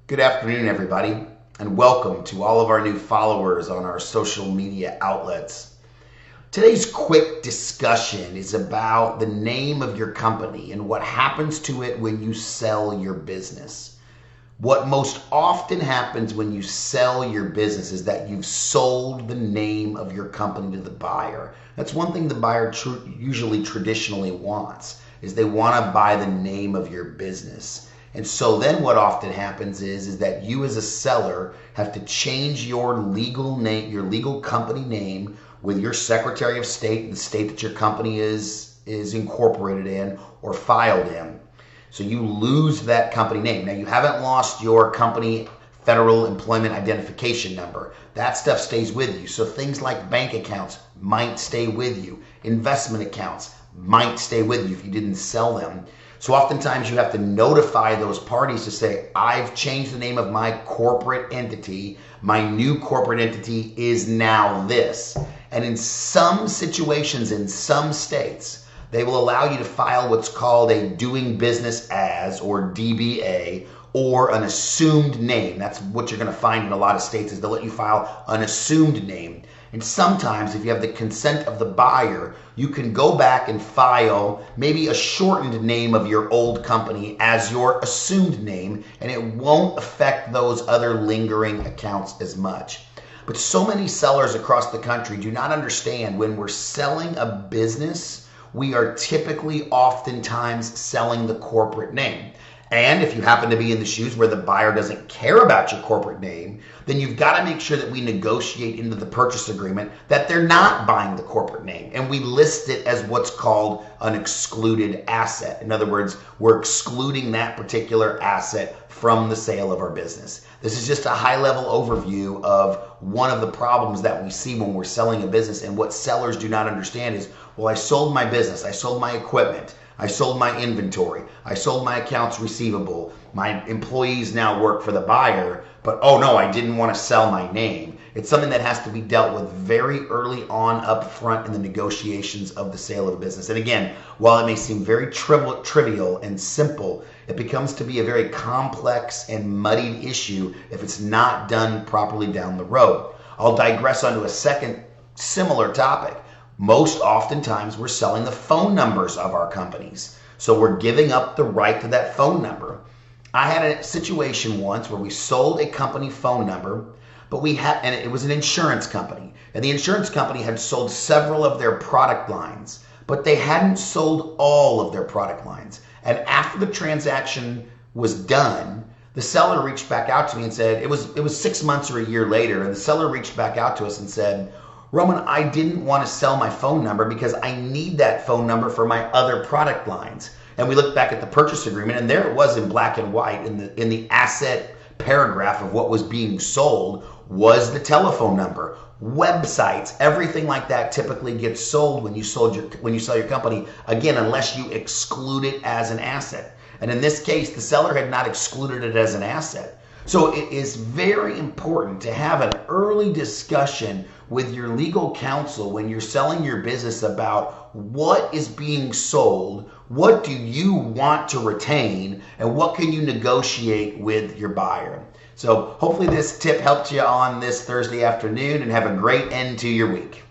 Good afternoon, everybody, and welcome to all of our new followers on our social media outlets. Today's quick discussion is about the name of your company and what happens to it when you sell your business. What most often happens when you sell your business is that you've sold the name of your company to the buyer. That's one thing the buyer usually traditionally wants, is they want to buy the name of your business. And so then what often happens is that you as a seller have to change your legal name, your legal company name with your Secretary of State, the state that your company is incorporated in or filed in. So you lose that company name. Now you haven't lost your company federal employment identification number. That stuff stays with you. So things like bank accounts might stay with you. Investment accounts might stay with you if you didn't sell them. So oftentimes you have to notify those parties to say, I've changed the name of my corporate entity. My new corporate entity is now this. And in some situations, in some states, they will allow you to file what's called a doing business as, or DBA, or an assumed name. That's what you're going to find in a lot of states, is they'll let you file an assumed name. And sometimes if you have the consent of the buyer, you can go back and file maybe a shortened name of your old company as your assumed name, and it won't affect those other lingering accounts as much. But so many sellers across the country do not understand when we're selling a business, we are typically oftentimes selling the corporate name. And if you happen to be in the shoes where the buyer doesn't care about your corporate name, then you've got to make sure that we negotiate into the purchase agreement that they're not buying the corporate name. And we list it as what's called an excluded asset. In other words, we're excluding that particular asset from the sale of our business. This is just a high-level overview of one of the problems that we see when we're selling a business. And what sellers do not understand is, well, I sold my business, I sold my equipment, I sold my inventory, I sold my accounts receivable, my employees now work for the buyer, but oh no, I didn't want to sell my name. It's something that has to be dealt with very early on up front in the negotiations of the sale of a business. And again, while it may seem very trivial and simple, it becomes to be a very complex and muddied issue if it's not done properly down the road. I'll digress onto a second similar topic. Most oftentimes we're selling the phone numbers of our companies. So we're giving up the right to that phone number. I had a situation once where we sold a company phone number, but and it was an insurance company. And the insurance company had sold several of their product lines, but they hadn't sold all of their product lines. And after the transaction was done, the seller reached back out to me and said, it was 6 months or a year later, and the seller reached back out to us and said, Roman, I didn't want to sell my phone number because I need that phone number for my other product lines. And we looked back at the purchase agreement, and there it was in black and white in the asset paragraph of what was being sold was the telephone number. Websites, everything like that typically gets sold when you sell your company, again, unless you exclude it as an asset. And in this case, the seller had not excluded it as an asset. So it is very important to have an early discussion with your legal counsel when you're selling your business about what is being sold, what do you want to retain, and what can you negotiate with your buyer. So hopefully this tip helped you on this Thursday afternoon, and have a great end to your week.